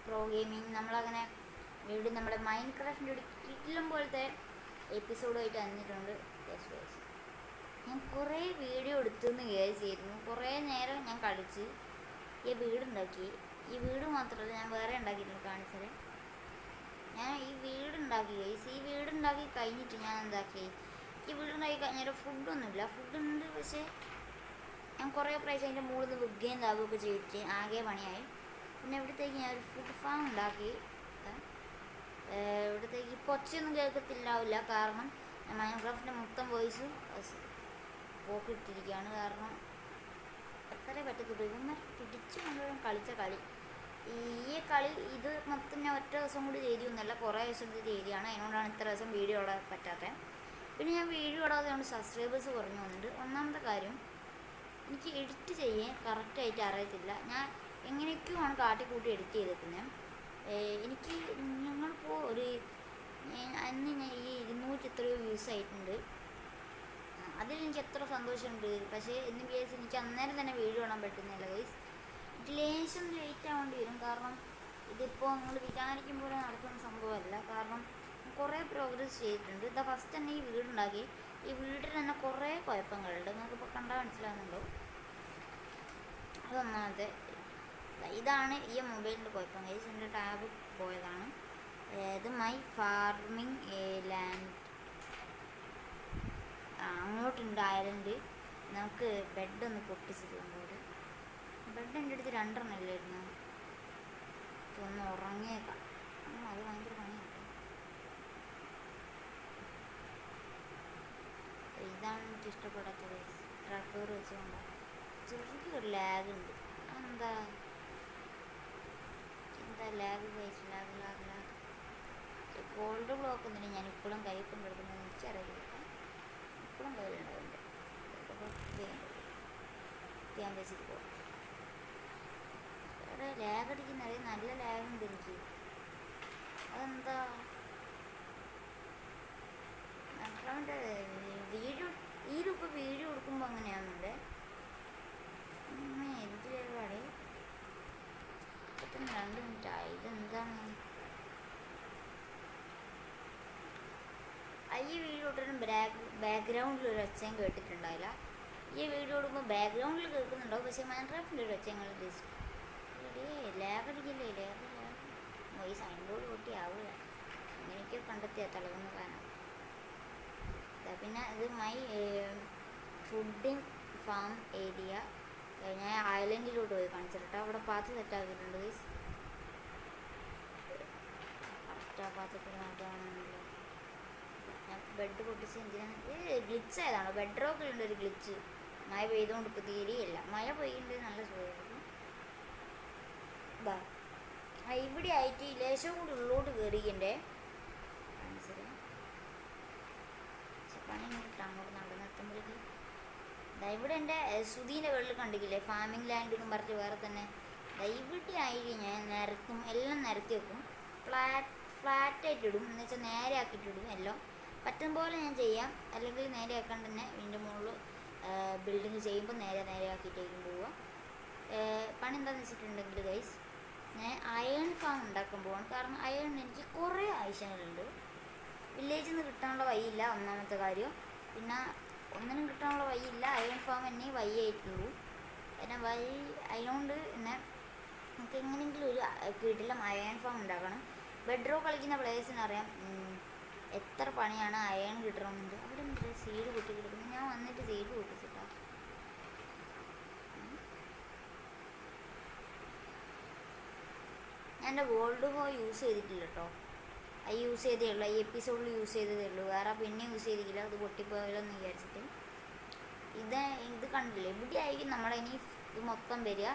Pro gaming നമ്മളങ്ങനെ വീണ്ടും നമ്മുടെ മൈൻഡ് ക്രാഫ്റ്റിൻ്റെ ഒരു കിട്ടിലും പോലത്തെ എപ്പിസോഡുമായിട്ട് വന്നിട്ടുണ്ട്. ഞാൻ കുറേ വീഡിയോ എടുത്തെന്ന് വിചാരിച്ചിരുന്നു. കുറേ നേരം ഞാൻ കളിച്ച് ഈ വീടുണ്ടാക്കി. ഈ വീട് മാത്രമല്ല, ഞാൻ വേറെ ഉണ്ടാക്കിയിരുന്നു, കാണിച്ചത്. ഞാൻ ഈ വീടുണ്ടാക്കി ഗൈസ്. ഈ വീടുണ്ടാക്കി കഴിഞ്ഞിട്ട് ഞാൻ എന്താക്കി, ഈ വീടുണ്ടാക്കി കഴിഞ്ഞാൽ ഫുഡൊന്നുമില്ല. ഫുഡുണ്ട്, പക്ഷേ ഞാൻ കുറേ പ്രാവശ്യം അതിൻ്റെ മുകളിൽ നിന്ന് വിൽക്കുകയും ലാഭമൊക്കെ ചെയ്തിട്ട് ആകെ പണിയായി. പിന്നെ ഇവിടത്തേക്ക് ഞാൻ ഒരു ഫുഡ് ഫാം ഉണ്ടാക്കി. ഇവിടത്തേക്ക് ഇപ്പോൾ ഒച്ചയൊന്നും കേൾക്കത്തില്ലാവില്ല, കാരണം ഞാൻ മൈൻക്രാഫ്റ്റിൻ്റെ മൊത്തം വോയിസും പോക്കിട്ടിരിക്കുകയാണ്. കാരണം എത്രേ പറ്റത്തുള്ളൂ. ഇതൊന്നും പിടിച്ചു കൊണ്ടുവരാൻ കളിച്ച കളി. ഈ കളി ഇത് മൊത്തം ഞാൻ ഒറ്റ ദിവസം കൂടി ചെയ്തൊന്നുമല്ല, കുറേ ദിവസം ഇത് ചെയ്തിയാണ്. അതിനോടാണ് ഇത്ര ദിവസം വീഡിയോ ഇടാൻ പറ്റാത്തത്. പിന്നെ ഞാൻ വീഡിയോ ഇടാതെ കൊണ്ട് സബ്സ്ക്രൈബേഴ്സ് കുറഞ്ഞു വന്നിട്ടുണ്ട്. ഒന്നാമത്തെ കാര്യം, എനിക്ക് എഡിറ്റ് ചെയ്യാൻ കറക്റ്റായിട്ട് അറിയത്തില്ല. ഞാൻ എങ്ങനെയൊക്കെയാണ് കാട്ടിക്കൂട്ടി എഡിറ്റ് ചെയ്തേക്കുന്നത്. എനിക്ക് ഞങ്ങളിപ്പോൾ അന്ന് ഞാൻ ഈ 200 എത്രയോ വ്യൂസ് ആയിട്ടുണ്ട്. അതിൽ എനിക്ക് എത്ര സന്തോഷമുണ്ട്. പക്ഷേ എന്ന് വിചാരിച്ച് എനിക്ക് അന്നേരം തന്നെ വീഡിയോ ഇടാൻ പറ്റുന്നില്ല ഗൈസ്. ലേശം ലേറ്റ് ആവേണ്ടി വരും, കാരണം ഇതിപ്പോൾ നിങ്ങൾ വിചാരിക്കും പോലെ നടക്കുന്ന സംഭവമല്ല. കാരണം കുറേ പ്രോഗ്രസ് ചെയ്തിട്ടുണ്ട്. ഇതാ ഫസ്റ്റ് തന്നെ ഈ വീടുണ്ടാക്കി. ഈ വീട്ടിൽ തന്നെ കുറേ കുഴപ്പങ്ങളുണ്ട്, നിങ്ങൾക്കിപ്പോൾ കണ്ടാൽ മനസ്സിലാകുന്നുണ്ടോ. അതൊന്നാമത്തെ. ഇതാണ് ഈ മൊബൈലിൻ്റെ കുഴപ്പം ഗൈസ്. എൻ്റെ ടാബ് പോയതാണ്. ഇത് മൈ ഫാർമിംഗ് ലാൻഡ്. അങ്ങോട്ടുണ്ട് ഐലൻഡ്. നമുക്ക് ബെഡൊന്ന് പൊട്ടിച്ചിട്ടുണ്ട്. ബെഡ് എൻ്റെ അടുത്ത് 2 ഇല്ലായിരുന്നു. ഒന്ന് ഉറങ്ങിയേക്കാം. അത് ഭയങ്കര പണിയാണ്. ഇതാണ് എനിക്ക് ഇഷ്ടപ്പെടാത്തത്. ട്രാക്ടർ വെച്ചുകൊണ്ട് ചെറിയൊരു ലാഗ് ഉണ്ട്. എന്താ ലാഗ് കഴിച്ചു? ലാഗ് ഗോൾഡ് ബ്ലോക്ക് ഒന്നും ഞാൻ ഇപ്പോഴും കൈ കൊണ്ടെടുക്കുന്നത് എനിക്കറിയില്ല. ഇപ്പോഴും കയ്യിലുണ്ടാവുന്നുണ്ട്. ഞാൻ വെച്ചിട്ട് പോകും. വേറെ ലാഗ് അടിക്കുന്നത് നല്ല ലാഗുണ്ട് എനിക്ക്. അതെന്താ മൈൻക്രാഫ്റ്റിൻ്റെ വീഡിയോ ഇതിപ്പോൾ വീഡിയോ എടുക്കുമ്പോൾ അങ്ങനെയാണെന്നുണ്ട്. എന്ത് ലാഗാണ്? 2 മിനിറ്റ് ആയി. ഇതെന്താണ്? ഈ വീഡിയോ ഇട്ടിട്ടും ബാക്ക്ഗ്രൗണ്ടിൽ ഒരു ഒച്ചയും കേട്ടിട്ടുണ്ടാവില്ല. ഈ വീഡിയോ ഇടുമ്പോൾ ബാക്ക്ഗ്രൗണ്ടിൽ കേൾക്കുന്നുണ്ടാവും, പക്ഷേ മൈൻക്രാഫ്റ്റിൻ്റെ ഒരു ഒച്ചയും ലാഗ് അടിക്കില്ലേ. ഈ സൈൻ ബോർഡ് പൊട്ടിയാവില്ല. അങ്ങനെയൊക്കെ കണ്ടെത്തിയാൽ തിളകുന്ന കാരണം. പിന്നെ ഇത് മൈ ഫുഡിങ് ഫാം ഏരിയ. ഞാൻ ഐലൻഡിലോട്ട് പോയി കാണിച്ചിട്ട് അവിടെ പാത്ത് സെറ്റാക്കിയിട്ടുണ്ട് ഗൈസ്. കറക്റ്റാ പാത്തൊക്കെ കാണുന്നില്ല. ഞാൻ ബെഡ് പൊട്ടിച്ച് എന്തിനാണ് ഗ്ലിച്ച് ആയതാണോ? ബെഡ് റോക്കിലുണ്ട് ഒരു ഗ്ലിച്ച്. മഴ പെയ്തുകൊണ്ട് ഇപ്പോൾ തീരെയില്ല. മഴ പെയ്യുന്നത് നല്ല സുഖമായിരുന്നു. ഇവിടെ ആയിട്ട് ലേശം കൂടി ഉള്ളോട്ട് കയറിയതിൻ്റെ പണി ഇങ്ങോട്ട് അങ്ങോട്ട് നടന്നെത്തുമ്പോഴേക്ക് ഇവിടെ എൻ്റെ സുധീൻ്റെ വീട്ടിൽ കണ്ടിട്ടില്ലേ, ഫാമിംഗ് ലാൻഡ് എന്നും പറഞ്ഞിട്ട് വേറെ തന്നെ. ഇവിടെ ആയിട്ട് ഞാൻ നിരത്തും, എല്ലാം നിരത്തി വെക്കും. ഫ്ലാറ്റായിട്ട് ഇടും, എന്ന് വെച്ചാൽ നേരെ ആക്കിയിട്ടിടും. എല്ലാം പറ്റും പോലെ ഞാൻ ചെയ്യാം. അല്ലെങ്കിൽ നേരെ ആക്കാണ്ട് തന്നെ ഇതിൻ്റെ മുകളിൽ ബിൽഡിങ് ചെയ്യുമ്പോൾ നേരെ ആക്കിയിട്ടേക്കും പോവുക. പണി എന്താണെന്ന് വെച്ചിട്ടുണ്ടെങ്കിൽ ഗൈസ്, ഞാൻ അയൺ ഫാം ഉണ്ടാക്കാൻ പോവാണ്. കാരണം അയൺ എനിക്ക് കുറേ ആവശ്യങ്ങളുണ്ട്. വില്ലേജിൽ നിന്ന് കിട്ടാനുള്ള വഴിയില്ല, ഒന്നാമത്തെ കാര്യം. പിന്നെ ഒന്നിനും കിട്ടാനുള്ള വഴിയില്ല. അയൺ ഫാം തന്നെ വഴിയായിട്ടുള്ളൂ. പിന്നെ വഴി അതിനോണ്ട് പിന്നെ നമുക്ക് എങ്ങനെയെങ്കിലും ഒരു വീട്ടിലും അയൺ ഫാം ഉണ്ടാക്കണം. ബെഡ്റോ കളിക്കുന്ന പ്ലേയേഴ്സിനറിയാം എത്ര പണിയാണ് അയൺ കിട്ടണമെന്നുണ്ട്. അവിടെ നിന്ന് സീഡ് പൊട്ടി കിടക്കുന്നു. ഞാൻ വന്നിട്ട് സീഡ് പൊട്ടിച്ചിട്ടാ. ഞാൻ എൻ്റെ ഗോൾഡ് ഹോ യൂസ് ചെയ്തിട്ടില്ല കേട്ടോ. അത് യൂസ് ചെയ്തേ ഉള്ളൂ. ഈ എപ്പിസോഡിൽ യൂസ് ചെയ്തതേ ഉള്ളൂ. വേറെ പിന്നെ യൂസ് ചെയ്തിട്ടില്ല. അത് പൊട്ടിപ്പോയാലോന്ന് വിചാരിച്ചിട്ട്. ഇത് കണ്ടില്ലേ, ഇവിടെ ആയിരിക്കും നമ്മളെ ഇനി ഇത് മൊത്തം വരിക.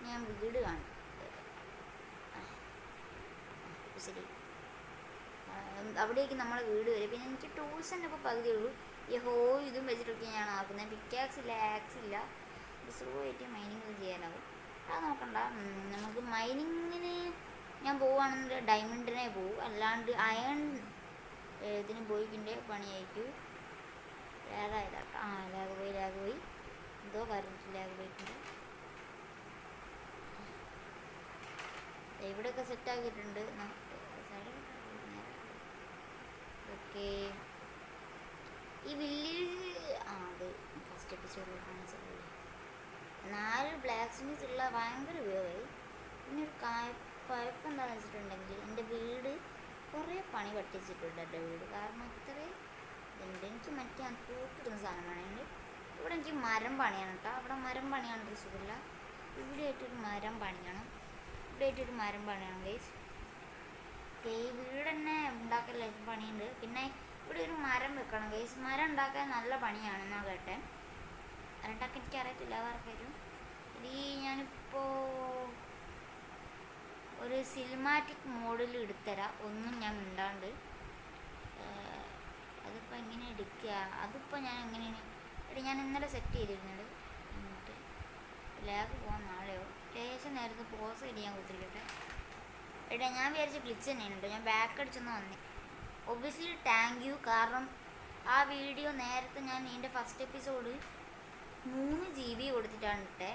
ഞാൻ വീട് കാണും. ശരി, അവിടേക്ക് നമ്മളെ വീട് വരും. പിന്നെ എനിക്ക് ടൂൾസ് തന്നെ ഇപ്പോൾ പകുതിയുള്ളൂ. ഈ ഇതും വെച്ചിട്ടൊക്കെ ഞാൻ ആക്കുന്നത്. പിക്കാക്സ് ഇല്ല, ആക്സ് ഇല്ല. ഇത് സ്ലോ ആയിട്ട് മൈനിങ് ചെയ്യാനാവും. അത് നോക്കണ്ട. നമുക്ക് മൈനിങ്ങിന് ഞാൻ പോവുകയാണെങ്കിൽ ഡയമണ്ടിനെ പോവും. അല്ലാണ്ട് അയൺ ഇതിന് പോയിക്കിൻ്റെ പണിയായിരിക്കും. ലാഗായതാട്ടോ. ലാഗ് പോയി എന്തോ കാര്യത്തിൽ ലാഗ് പോയിട്ടുണ്ട്. ഇവിടെയൊക്കെ സെറ്റാക്കിയിട്ടുണ്ട്. ഓക്കെ, ഈ വില്ലേജ് അത് ഫസ്റ്റ് എപ്പിസോഡിൽ കാണിച്ചതല്ലേ. 4 ബ്ലാക്ക് സ്മിത്ത് ഉള്ള ഭയങ്കര ഉപയോഗമായി. പിന്നെ ഒരു കുഴപ്പം എന്താണെന്ന് വെച്ചിട്ടുണ്ടെങ്കിൽ എൻ്റെ വീട് കുറേ പണി പഠിച്ചിട്ടുണ്ട്. എൻ്റെ വീട് കാരണം അത്രയും ഇതുണ്ട്. എനിക്ക് മറ്റേ തൂക്കിടുന്ന സാധനം വേണമെങ്കിൽ ഇവിടെ എനിക്ക് മരം പണിയാണ് കേട്ടോ. അവിടെ മരം പണിയാണെങ്കിൽ സുഖമില്ല. ഇവിടെ ആയിട്ടൊരു മരം പണിയണം. ഇവിടെ ആയിട്ടൊരു മരം പണിയണം ഗൈസ്. ഈ വീട് തന്നെ ഉണ്ടാക്കൽ പണിയുണ്ട്. പിന്നെ ഇവിടെ ഒരു മരം വെക്കണം ഗൈസ്. മരം ഉണ്ടാക്കാൻ നല്ല പണിയാണെന്നാണ് കേട്ടെ. മരം ഉണ്ടാക്കാൻ എനിക്ക് അറിയത്തില്ല, ആർക്കാരും. ഇനി ഞാനിപ്പോൾ ഒരു സിനിമാറ്റിക് മോഡിൽ എടുത്തരാം. ഒന്നും ഞാൻ മിണ്ടാണ്ട്. അതിപ്പോൾ എങ്ങനെ എടുക്കുക, അതിപ്പോൾ ഞാൻ എങ്ങനെയാണ് ഞാൻ ഇന്നലെ സെറ്റ് ചെയ്തിരുന്നത്. എന്നിട്ട് ലാബ് പോകാൻ നാളെയോ ലേശം നേരത്തെ പോസ് ചെയ്ത് ഞാൻ കൊടുത്തിരിക്കട്ടെ. ഞാൻ വിചാരിച്ച ഗ്ലിച്ച് തന്നെയാണ്. ഞാൻ ബാക്ക് അടിച്ചൊന്ന് വന്നേ. Obviously thank you. കാരണം ആ വീഡിയോ നേരത്തെ ഞാൻ ഇതിൻ്റെ ഫസ്റ്റ് എപ്പിസോഡ് 3 GB കൊടുത്തിട്ടാണ് ഇട്ടേ.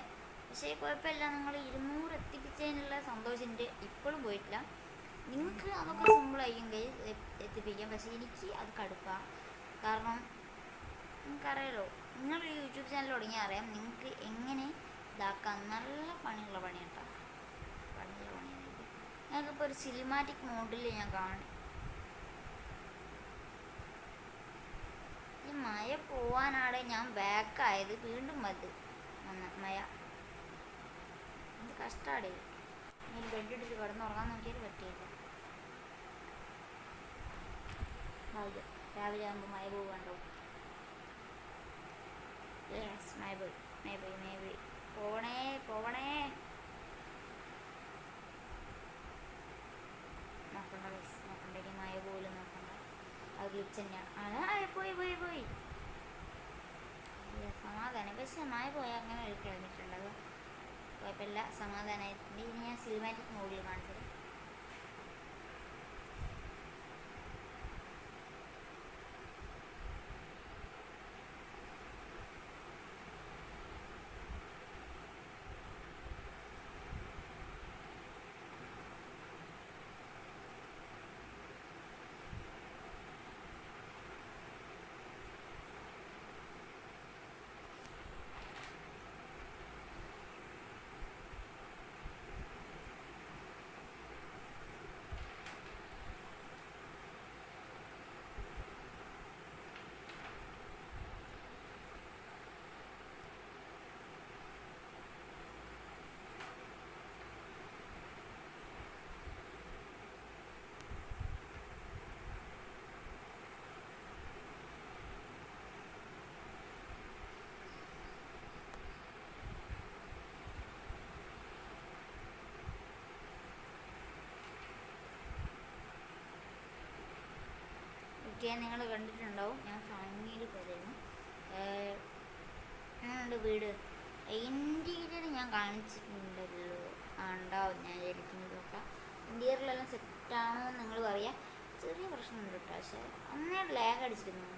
പക്ഷേ കുഴപ്പമില്ല, നിങ്ങൾ 200 എത്തിപ്പിച്ചതിനുള്ള സന്തോഷം എൻ്റെ ഇപ്പോഴും പോയിട്ടില്ല. നിങ്ങൾക്ക് അതൊക്കെ സിമ്പിളായിരിക്കും എത്തിപ്പിക്കാം. പക്ഷേ എനിക്ക് അത് കടുപ്പാണ്. കാരണം നിങ്ങൾക്കറിയാലോ, നിങ്ങൾ യൂട്യൂബ് ചാനൽ തുടങ്ങിയാൽ അറിയാം നിങ്ങൾക്ക് എങ്ങനെ ഇതാക്കാം. നല്ല പണിയുള്ള പണിയാട്ടോ, പണിയുള്ള പണിയാണെങ്കിൽ. ഞങ്ങൾക്കിപ്പോൾ ഒരു സിനിമാറ്റിക് മോഡിൽ ഞാൻ കാണും. ഈ മഴ പോവാനാണ് ഞാൻ ബാക്കായത്. വീണ്ടും അത് മഴ. എന്ത് കഷ്ടമാണ്. ഞാൻ ബെഡ് ഇട്ടിട്ട് കിടന്നുറങ്ങാൻ നോക്കിയാൽ പറ്റിയില്ല. രാവിലെ ആകുമ്പോൾ മഴ പോവുകയുണ്ടോ? യെസ്, മഴ പോയി. പോവണേ. നോക്കണ്ട ഇനി മഴ പോലും നോക്കണ്ട. അത് ഗ്ലിച്ച് തന്നെയാണ്. പോയി സമാധാനം. പക്ഷെ മഴ പോയാൽ അങ്ങനെ ഒരു കളഞ്ഞിട്ടുണ്ടത്. കുഴപ്പമില്ല, സമാധാനമായിട്ടുണ്ട്. ഇനി ഞാൻ സിനിമാറ്റിക് മോഡിൽ കാണിച്ചത്. ഒക്കെ നിങ്ങൾ കണ്ടിട്ടുണ്ടാവും. ഞാൻ ഭംഗിയിൽ പറയുന്നു. അങ്ങനെയുണ്ട് വീട്. ഇൻറ്റീരിയർ ഞാൻ കാണിച്ചിട്ടുണ്ടല്ലോ, ഉണ്ടാവും ഞാൻ വിചാരിക്കുന്നതൊക്കെ. ഇൻറ്റീരിയറിലെല്ലാം സെറ്റാണോ എന്ന് നിങ്ങൾ പറയാം. ചെറിയ പ്രശ്നമുണ്ട് കേട്ടോ. പക്ഷേ അന്നേ ലാഗ് അടിച്ചിട്ടുണ്ടോ?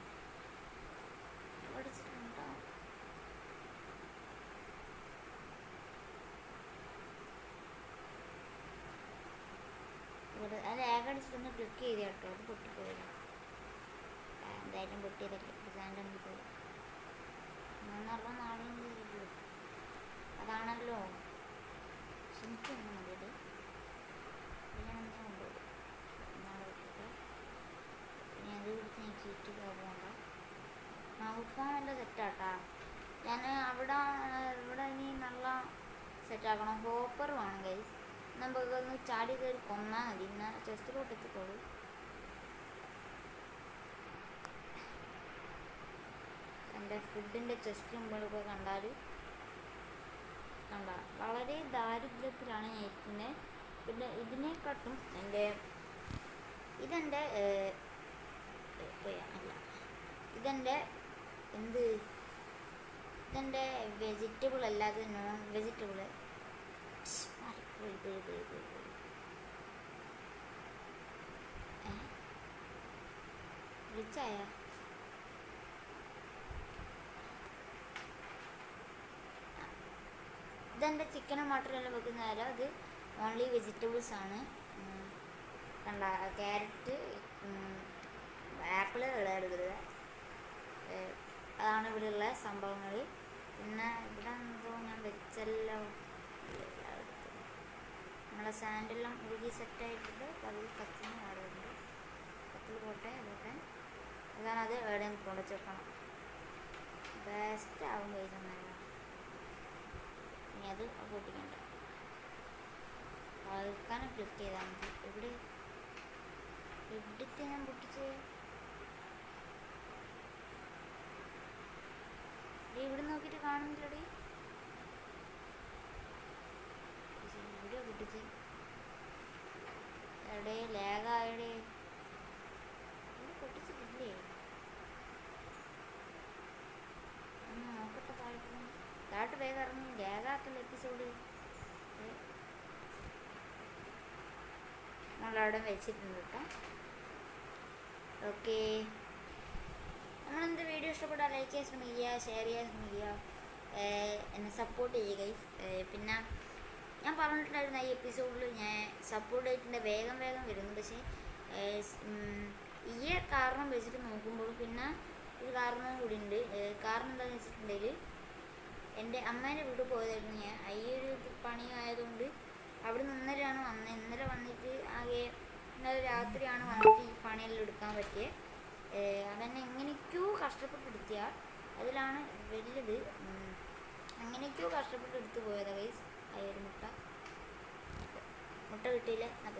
ഇവിടെ ആ ലാഗ് അടിച്ചിട്ടൊന്ന് ക്ലിക്ക് ചെയ്ത് കേട്ടോ, അത് പൊട്ടിപ്പോയത്. എന്തായാലും പൊട്ടിയതല്ലേ, ഡിസൈൻ്റെ ഇത് 360 നാളുണ്ട്. അതാണല്ലോ എനിക്കൊന്നും മതിയത്. ഞാനെന്നേ കൊണ്ടുപോകും നാളെ വിട്ടിട്ട്. പിന്നെ അത് പിടിച്ച് ഞാൻ ചീറ്റ് പോകണ്ട. മൗഫാണല്ലോ സെറ്റാട്ടാ. ഞാൻ ഇവിടെ ഇനി നല്ല സെറ്റാക്കണം. ഹോപ്പർ വേണം ഗൈസ്. നമുക്കൊന്ന് ചാടി കയറി കൊന്നാൽ മതി. എന്നാൽ ചെസ്റ്റിലോട്ട് എത്തിക്കോളൂ. എൻ്റെ ഫുഡിൻ്റെ ചെസ്റ്റ് മുമ്പൊക്കെ കണ്ടാൽ വളരെ ദാരിദ്ര്യത്തിലാണ് ഞാൻ ഇരിക്കുന്നത്. പിന്നെ ഇതിനെക്കാട്ടും ഇതെൻ്റെ വെജിറ്റബിൾ അല്ലാതെ നോൺ വെജിറ്റബിൾ. റിച്ചായ ഇതെൻ്റെ ചിക്കനും മട്ടനെല്ലാം വെക്കുന്നതല്ല. അത് ഓൺലി വെജിറ്റബിൾസ് ആണ്. കണ്ട ക്യാരറ്റ്, ആപ്പിൾ എടുക്കരുത്. അതാണ് ഇവിടെയുള്ള സംഭവങ്ങൾ. പിന്നെ ഇവിടെ എന്തോ ഞാൻ വെച്ചല്ലോ, നമ്മളെ സാൻഡെല്ലാം ഉരുകി സെറ്റായിട്ടുണ്ട്. അത് കത്തിന് ആടുണ്ട്, കത്തിൽ പോട്ടെ. അതാണ് അത് എവിടെയും കൊണ്ടുവച്ച് വെക്കണം. ബെസ്റ്റ് ആവും കഴിച്ചെന്നല്ല. ഇനി അത് പൊട്ടിക്കണ്ട, വറുക്കാനും ക്ലിക്ക് ചെയ്താൽ മതി. എവിടത്തെ ഞാൻ പൊട്ടിച്ച് ഇവിടെ നോക്കിയിട്ട് കാണുന്നില്ലടി. ഇവിടെ പൊട്ടിച്ച് എവിടെ ലാഗായടെ പൊട്ടിച്ചിട്ടില്ലേ? നോക്കട്ടെ. താഴോട്ട് വേഗം ഇറങ്ങി ലാഗാക്കല്ല എപ്പിസോഡ്. നമ്മളവിടെ വെച്ചിട്ടുണ്ട് കേട്ടോ. ഓക്കെ, നമ്മളെന്ത് വീഡിയോ ഇഷ്ടപ്പെട്ടാൽ ലൈക്ക് ചെയ്യാൻ ശ്രമിക്കുക, ഷെയർ ചെയ്യാൻ ശ്രമിക്കുക, എന്നെ സപ്പോർട്ട് ചെയ്യുക ഗൈസ്. പിന്നെ ഞാൻ പറഞ്ഞിട്ടുണ്ടായിരുന്ന ഈ എപ്പിസോഡിൽ ഞാൻ സപ്പോർട്ട് ചെയ്തിട്ടുണ്ട്, വേഗം വരുന്നു. പക്ഷേ ഈ കാരണം വെച്ചിട്ട് നോക്കുമ്പോൾ പിന്നെ ഒരു കാരണം കൂടി ഉണ്ട്. കാരണം എന്താണെന്ന് വെച്ചിട്ടുണ്ടെങ്കിൽ എൻ്റെ അമ്മേൻ്റെ വീട്ടിൽ പോയതായിരുന്നു ഞാൻ. ഈ ഒരു പണി ആയതുകൊണ്ട് അവിടെ നിന്ന് ഇന്നലെയാണ് വന്നത്. ഇന്നലെ വന്നിട്ട് ആകെ ഇന്നലെ രാത്രിയാണ് വന്നിട്ട് ഈ പണിയെല്ലാം എടുക്കാൻ പറ്റിയത്. അതെന്നെ എങ്ങനെയൊക്കെയോ കഷ്ടപ്പെട്ടെടുത്തിയാൽ അതിലാണ് വലുത്. എങ്ങനെയൊക്കെയോ കഷ്ടപ്പെട്ടെടുത്ത് പോയതാണ് ഗൈസ്. ആ ഒരു മുട്ട കിട്ടിയില്ല. നല്ല